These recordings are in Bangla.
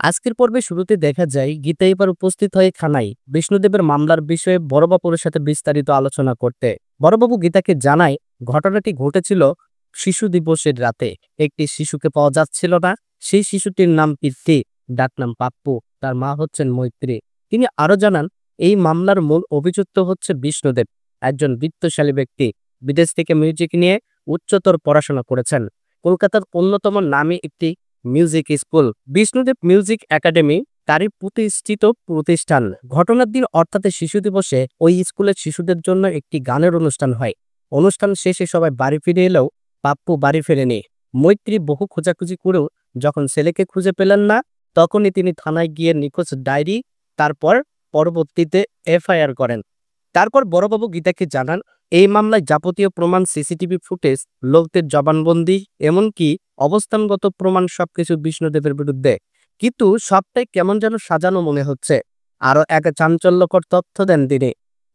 আজকের পর্বে শুরুতে দেখা যায় গীতা এবার উপস্থিত হয়ে খানায় বিষ্ণুদেবের মামলার বিষয়ে বড়বাবুর সাথে বিস্তারিত আলোচনা করতে। বড়বাবু গীতাকে জানায় ঘটনাটি ঘটেছিল শিশু দিবসের রাতে। একটি শিশুকে পাওয়া যাচ্ছিল না। সেই শিশুটির নাম পিতৃ, ডাকনাম পাপ্পু। তার মা হচ্ছেন মৈত্রী। তিনি আরো জানান এই মামলার মূল অভিযুক্ত হচ্ছে বিষ্ণুদেব, একজন বিত্তশালী ব্যক্তি। বিদেশ থেকে মিউজিক নিয়ে উচ্চতর পড়াশোনা করেছেন। কলকাতার অন্যতম নামী একটি music school Vishnudev music academy তারই প্রতিষ্ঠিত প্রতিষ্ঠান। ঘটনার দিন অর্থাৎ শিশু দিবসে ওই স্কুলের শিশুদের জন্য একটি গানের অনুষ্ঠান হয়। অনুষ্ঠান শেষে সবাই বাড়ি ফিরে এলেও পাপ্পু বাড়ি ফেরেনি। মৈত্রী বহু খোঁজাখুঁজি করেও যখন ছেলেকে খুঁজে পেলেন না, তখনই তিনি থানায় গিয়ে নিখোঁজ ডায়েরি, তারপর পরবর্তীতে এফআইআর করেন। তারপর বড়বাবু গীতাকে জানান এই মামলায় যাবতীয় প্রমাণ, সিসিটিভি ফুটেজ, লোকদের জবানবন্দি, এমনকি অবস্থানগত প্রমাণ সবকিছু বিষ্ণুদেবের বিরুদ্ধে। কিন্তু সবটাই কেমন যেন সাজানো মনে হচ্ছে। আরো এক চাঞ্চল্যকর তথ্য দেন তিনি।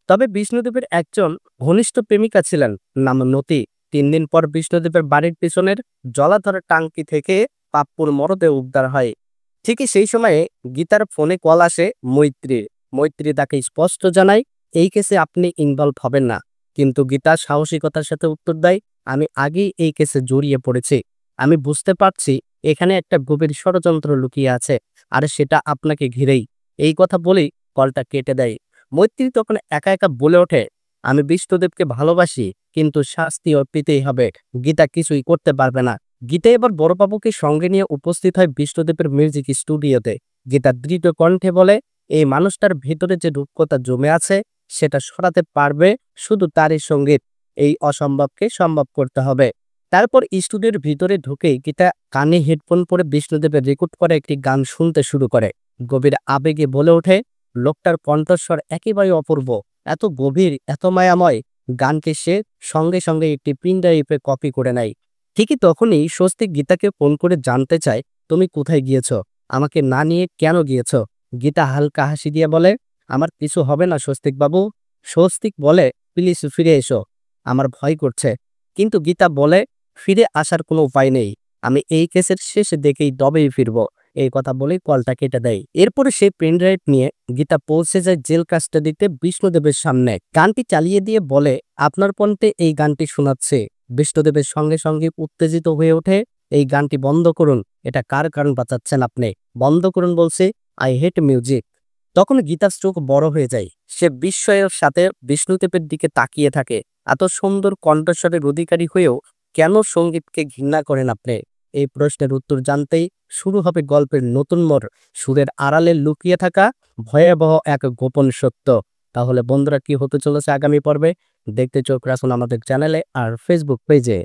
তবে বিষ্ণুদেবের একজন ঘনিষ্ঠ প্রেমিকা ছিলেন, নাম নতি। 3 দিন পর বিষ্ণুদেবের বাড়ির পিছনের জলাধার টাঙ্কি থেকে পাপ্পুর মরদেহ উদ্ধার হয়। ঠিকই সেই সময়ে গীতার ফোনে কল আসে মৈত্রীর। মৈত্রী তাকে স্পষ্ট জানায় এই কেসে আপনি ইনভলভ হবেন না। কিন্তু গীতা সাহসিকতার সাথে উত্তর দেয়, আমি আগেই এই কেসে জড়িয়ে পড়েছি। আমি বুঝতে পারছি এখানে একটা গভীর ষড়যন্ত্র লুকিয়ে আছে, আর সেটা আপনাকে ঘিরেই। এই কথা বলেই কলটা কেটে দেয়। মৈত্রী তখন একা একা বলে ওঠে, আমি বিষ্ণুদেবকে ভালোবাসি, কিন্তু শাস্তিও পেতেই হবে। গীতা কিছুই করতে পারবে না। গীতা এবার বড়বাবুকে সঙ্গে নিয়ে উপস্থিত হয় বিষ্ণুদেবের মিউজিক স্টুডিওতে। গীতা দৃঢ় কণ্ঠে বলে এই মানুষটার ভেতরে যে রূপকথা জমে আছে সেটা সরাতে পারবে শুধু তারই সঙ্গীত। এই অসম্ভবকে সম্ভব করতে হবে। তারপর স্টুডিওর ভিতরে ঢুকেই গীতা কানে হেডফোন পরে বিষ্ণুদেবের রেকর্ড করা একটি গান শুনতে শুরু করে। গভীর আবেগে বলে ওঠে, লোকটার কণ্ঠস্বর একেবারে অপূর্ব, এত গভীর, এত মায়াময়। গানকে সে সঙ্গে সঙ্গে একটি পিন ড্রাইভে কপি করে নেয়। ঠিকই তখনই স্বস্তিক গীতাকে ফোন করে জানতে চায়, তুমি কোথায় গিয়েছ, আমাকে না নিয়ে কেন গিয়েছ? গীতা হালকা হাসি দিয়ে বলে, আমার কিছু হবে না স্বস্তিক বাবু। স্বস্তিক বলে, প্লিজ ফিরে এসো, আমার ভয় করছে। কিন্তু গীতা বলে, ফিরে আসার কোনো উপায় নেই। আমি এই কেসের শেষ দেখেই দবেই ফিরবো। এই কথা বলেই কলটা কেটে দেয়। এরপরে সেই পেনড্রাইভ নিয়ে গীতা পৌঁছে যায় জেল কাস্টাডিতে বিষ্ণুদেবের সামনে। গানটি চালিয়ে দিয়ে বলে, আপনার কণ্ঠে এই গানটি শোনাচ্ছে। বিষ্ণুদেবের সঙ্গে সঙ্গে উত্তেজিত হয়ে ওঠে, এই গানটি বন্ধ করুন, এটা কার গান বাজাচ্ছেন আপনি? বন্ধ করুন বলছে, আই হেট মিউজিক। তখন গীতার চোখ বড় হয়ে যায়। সে বিস্ময়ের সাথে বিষ্ণুদেবের দিকে তাকিয়ে থাকে। এত সুন্দর কণ্ঠস্বরের অধিকারী হয়েও কেন সঙ্গীতকে ঘৃণা করেন আপনি? এই প্রশ্নের উত্তর জানতেই শুরু হবে গল্পের নতুন মোড়, সুরের আড়ালে লুকিয়ে থাকা ভয়াবহ এক গোপন সত্য। তাহলে বন্ধুরা, কি হতে চলেছে আগামী পর্বে দেখতে চোখ রাখুন আমাদের চ্যানেলে আর ফেসবুক পেজে।